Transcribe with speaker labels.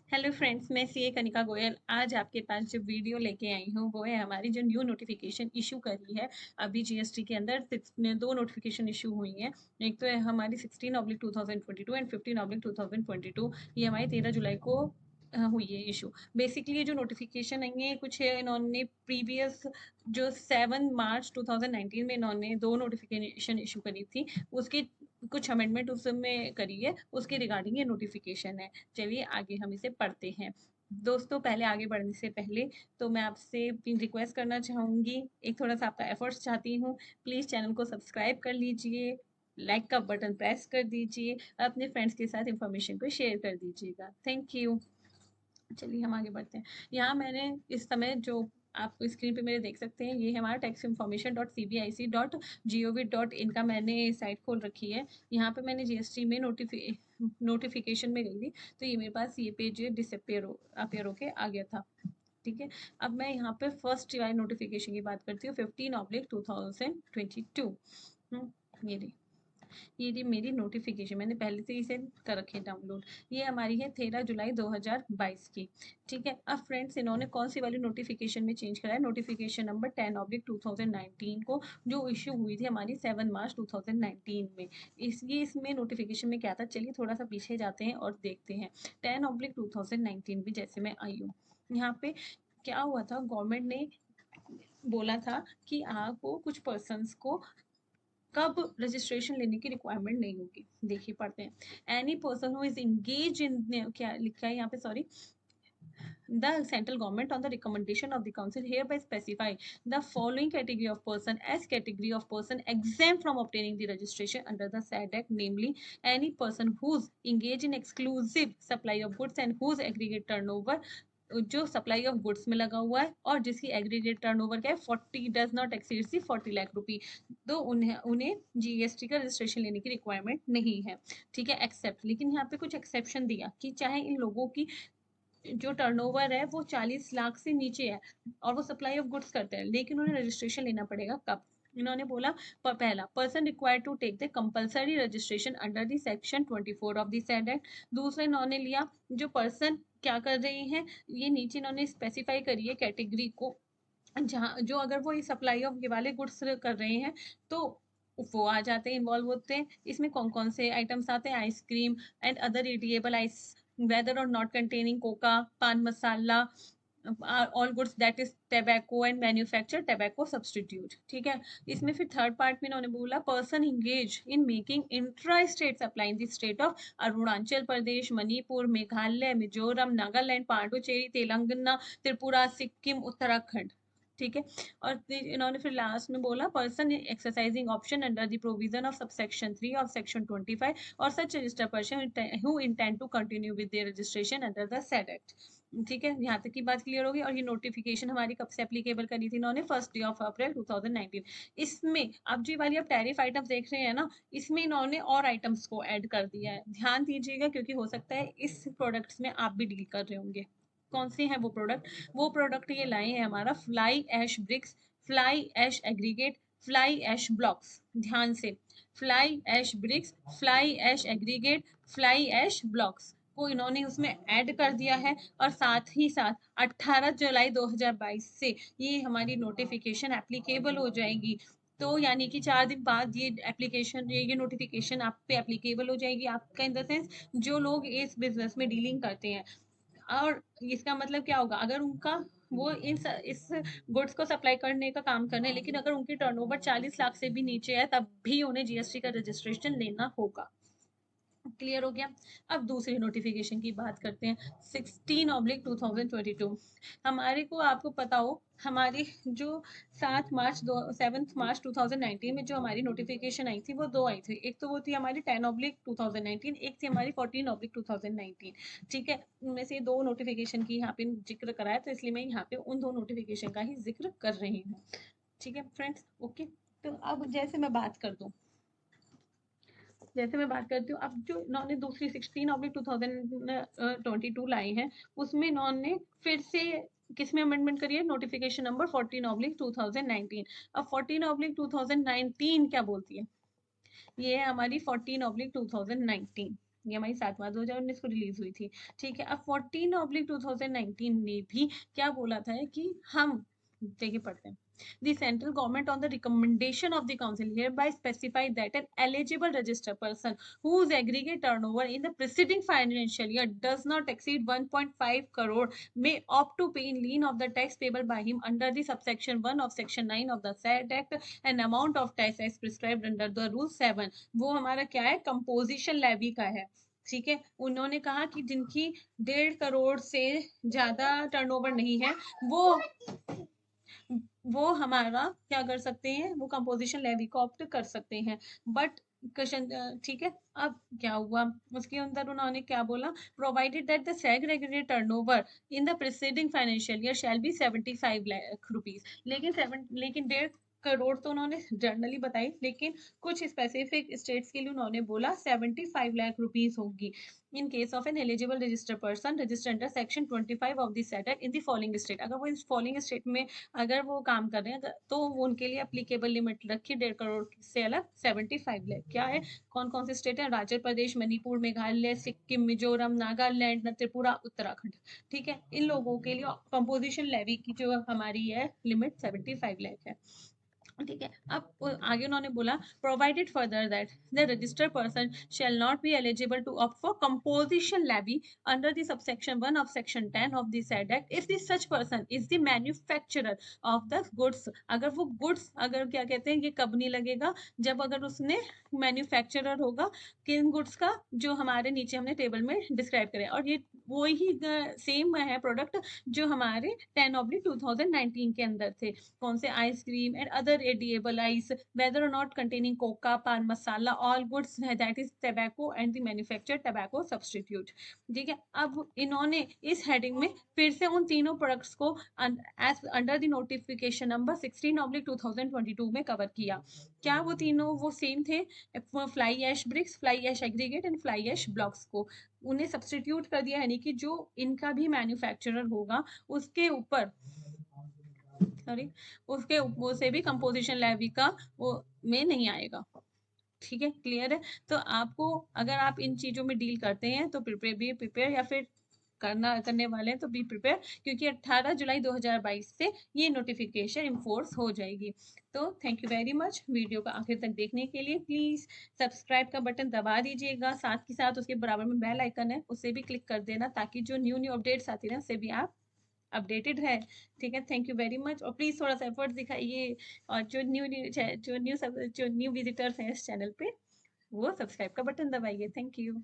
Speaker 1: Hello friends, मैं CA Kanika Goyal आज आपके पास जो वीडियो लेके आई हूँ वो है हमारी जो न्यू नोटिफिकेशन इशू करी है अभी जीएसटी के अंदर। दो नोटिफिकेशन इशू हुई हैं। एक तो है हमारी 16/2022 एंड 15/2022। ये हमारी 13 जुलाई को हुई है इशू। बेसिकली ये जो नोटिफिकेशन आई है कुछ है, इन्होंने प्रीवियस जो 7 मार्च 2019 में इन्होंने दो नोटिफिकेशन इशू करी थी, उसकी कुछ अमेंडमेंट उसमें करी है, उसके रिगार्डिंग ये नोटिफिकेशन है। चलिए आगे हम इसे पढ़ते हैं। दोस्तों, पहले आगे बढ़ने से पहले तो मैं आपसे रिक्वेस्ट करना चाहूंगी, एक थोड़ा सा आपका एफर्ट्स चाहती हूँ। प्लीज चैनल को सब्सक्राइब कर लीजिए, लाइक का बटन प्रेस कर दीजिए और अपने फ्रेंड्स के साथ इंफॉर्मेशन को शेयर कर दीजिएगा। Thank you. चलिए हम आगे बढ़ते हैं। यहाँ मैंने इस समय जो आप स्क्रीन पे मेरे देख सकते हैं, ये है हमारा tax information dot C B I C dot G O V dot in का मैंने साइट खोल रखी है। यहाँ पे मैंने जीएसटी में नोटिफिकेशन में गई थी, तो ये मेरे पास ये पेज डिसअपियर अपियर होके आ गया था। ठीक है, अब मैं यहाँ पे फर्स्ट वाली नोटिफिकेशन की बात करती हूँ, 15/2022। ये रही, ये रही मेरी नोटिफिकेशन। मैंने पहले से इसे कर रखे डाउनलोड। ये हमारी है 13 जुलाई 2022 की। ठीक है, अब फ्रेंड्स इन्होंने कौन सी वाली नोटिफिकेशन में चेंज करा है? नोटिफिकेशन नंबर 10/2019 को, जो इश्यू हुई थी हमारी 7 मार्च 2019 में। इसमें नोटिफिकेशन में क्या था, चलिए थोड़ा सा पीछे जाते हैं और देखते हैं। 10/2019 भी जैसे मैं आई हूँ, यहाँ पे क्या हुआ था, गवर्नमेंट ने बोला था कि आपको कुछ पर्सन्स को कब रजिस्ट्रेशन लेने की रिक्वायरमेंट नहीं होगी। देखिए पढ़ते हैं। Any person who is engage in, क्या लिखा है यहाँ पे, sorry, the central government on the recommendation of the council hereby specify the following category of person as category of person exempt from obtaining the registration under the said act, namely any person who's engaged in exclusive supply of goods and whose aggregate turnover जो supply of goods में लगा हुआ है और जिसकी aggregate turnover क्या है, 40 does not exceed सी 40 लाख रुपी, तो उन्हें उन्हें जीएसटी का रजिस्ट्रेशन लेने की रिक्वायरमेंट नहीं है। ठीक है, एक्सेप्ट, लेकिन यहाँ पे कुछ एक्सेप्शन दिया कि चाहे इन लोगों की जो टर्नओवर है वो 40 लाख से नीचे है और वो सप्लाई ऑफ गुड्स करते हैं, लेकिन उन्हें रजिस्ट्रेशन लेना पड़ेगा। कब? इन्होंने बोला, पहला, person required to take the compulsory registration under the section 24 of the said act. दूसरा इन्होंने लिया, जो पर्सन क्या कर रही हैं, ये नीचे इन्होंने स्पेसिफाई करी है कैटेगरी को, जहाँ जो अगर वो सप्लाई ऑफ ये वाले गुड्स कर रहे हैं तो वो आ जाते हैं, इन्वॉल्व होते हैं। इसमें कौन कौन से आइटम्स आते हैं? Ice cream and other edible ice, whether और not containing coca, pan masala, all goods that is tobacco and manufacture tobacco substitute. ठीक है, इसमें फिर थर्ड पार्ट में इन्होंने बोला, person engage in making intra state supply in the state of Arunachal Pradesh, Manipur, Meghalaya, Mizoram, Nagaland, Pondicherry, Telangana, Tripura, Sikkim, Uttarakhand. ठीक है, और इन्होंने फिर लास्ट में बोला, person exercising option under the provision of subsection 3 of section 25 और such registered person who intend to continue with their registration under the said act. ठीक है, यहाँ तक की बात क्लियर होगी। और ये नोटिफिकेशन हमारी कब से एप्लीकेबल करी थी इन्होंने? 1 अप्रैल 2019। इसमें अब जो वाली आप टैरिफ आइटम्स देख रहे हैं ना, इसमें इन्होंने और आइटम्स को ऐड कर दिया है। ध्यान दीजिएगा, क्योंकि हो सकता है इस प्रोडक्ट्स में आप भी डील कर रहे होंगे। कौन से हैं वो प्रोडक्ट? वो प्रोडक्ट ये लाए हैं हमारा fly ash bricks, fly ash aggregate, fly ash blocks. ध्यान से, fly ash bricks, fly ash aggregate, fly ash blocks को इन्होंने उसमें ऐड कर दिया है। और साथ ही साथ 18 जुलाई 2022 से ये हमारी नोटिफिकेशन एप्लीकेबल हो जाएगी। तो यानी कि 4 दिन बाद ये एप्लीकेशन, ये नोटिफिकेशन आप पे एप्लीकेबल हो जाएगी। आपका इन द सेंस, जो लोग इस बिजनेस में डीलिंग करते हैं, और इसका मतलब क्या होगा, अगर उनका वो इस गुड्स को सप्लाई करने का काम कर रहे हैं, लेकिन अगर उनकी टर्नओवर 40 लाख से भी नीचे है, तब भी उन्हें जीएसटी का रजिस्ट्रेशन लेना होगा। क्लियर हो गया? अब दूसरी नोटिफिकेशन की बात करते हैं, 16/2022। हमारे को, आपको पता हो, हमारी जो 7 मार्च 2019 में जो हमारी नोटिफिकेशन आई थी वो दो आई थी। एक तो वो थी हमारी 10/2019, एक थी हमारी 14/2019। ठीक है, उनमें से दो नोटिफिकेशन की यहाँ पे जिक्र कराया, तो इसलिए मैं यहाँ पे उन दो नोटिफिकेशन का ही जिक्र कर रही हूँ। ठीक है फ्रेंड्स, ओके। तो अब जैसे मैं बात करती हूँ, अब जो इन्होंने दूसरी 16/2022 लाए हैं, उसमें इन्होंने फिर से किसमें अमेंडमेंट करी है? Notification number 14/2019। अब 14/2019 क्या बोलती है? ये है हमारी 14/2019। ये हमारी 7/2019 को रिलीज हुई थी। ठीक है, अब 14/2019 ने भी क्या बोला था कि हम देखिए पढ़ते हैं। The central government, on the recommendation of the council, hereby specified that an eligible registered person whose aggregate turnover in the preceding financial year does not exceed 1.5 crore may opt to pay in lien of the tax payable by him under the subsection 1 of section 9 of the said act, an amount of tax as prescribed under the rule 7। वो हमारा क्या है, composition levy का है। ठीक है, उन्होंने कहा कि जिनकी 1.5 करोड़ से ज्यादा टर्नओवर नहीं है वो हमारा क्या कर सकते हैं, वो कंपोजिशन लेवी को ऑप्ट कर सकते हैं। बट क्वेश्चन ठीक है, अब क्या हुआ उसके अंदर उन्होंने क्या बोला, provided that the segregated turnover in the preceding financial year shall be 75 lakh rupees. लेकिन 1.5 करोड़ तो उन्होंने जनरली बताई, लेकिन कुछ स्पेसिफिक स्टेट्स के लिए उन्होंने बोला 75 लाख रुपीज होगी in case of N eligible registered person registered under section 25 of the set act in the following state. अगर वो इस फॉलोइंग स्टेट में अगर वो काम कर रहे हैं तो वो उनके लिए अप्लीकेबल लिमिट रखी 1.5 करोड़ से अलग 75 लाख। क्या है, कौन कौन से स्टेट है, अरुणाचल प्रदेश, मणिपुर, मेघालय, सिक्किम, मिजोरम, नागालैंड, त्रिपुरा, उत्तराखंड। ठीक है, इन लोगों के लिए कंपोजिशन लेवी की जो हमारी है लिमिट 75 लाख है। ठीक है, अब आगे उन्होंने बोला, provided further that the registered person shall not be eligible to opt for composition levy under the subsection 1 of section 10 of the said act if the such person is the manufacturer of the goods. अगर वो goods, अगर क्या कहते हैं, ये कब नहीं लगेगा, जब अगर उसने मैन्युफैक्चरर होगा किन गुड्स का, जो हमारे नीचे हमने टेबल में डिस्क्राइब करे, और ये वही सेम है प्रोडक्ट जो हमारे 10/2019 के अंदर थे। कौन से, ice cream and other edible ice whether or not containing coca, pan masala, all goods that is tobacco and the manufactured tobacco substitute। ठीक है, अब इन्होंने इस हेडिंग में फिर से उन तीनों प्रोडक्ट्स को अंडर द नोटिफिकेशन नंबर 16/2022 में कवर किया। क्या वो तीनों वो सेम थे, fly ash bricks, fly ash aggregate and fly ash blocks को उन्हें सब्सटीट्यूट कर दिया, यानी कि जो इनका भी मैन्युफैक्चरर होगा उसके ऊपर सॉरी उसके वो से भी कंपोजिशन लेवी का वो में नहीं आएगा। ठीक है, क्लियर है। तो आपको अगर आप इन चीजों में डील करते हैं तो प्रिपेयर या फिर करने वाले हैं तो बी प्रिपेयर, क्योंकि 18 जुलाई 2022 से ये नोटिफिकेशन इन्फोर्स हो जाएगी। तो thank you very much video को आखिर तक देखने के लिए। प्लीज सब्सक्राइब का बटन दबा दीजिएगा, साथ के साथ उसके बराबर में बेल आइकन है उसे भी क्लिक कर देना, ताकि जो न्यू अपडेट्स आती है उससे भी आप अपडेटेड है। ठीक है, थैंक यू वेरी मच, और प्लीज थोड़ा सा एफर्ट दिखाइए, और जो न्यू विजिटर्स हैं इस चैनल पे वो सब्सक्राइब का बटन दबाइए। Thank you.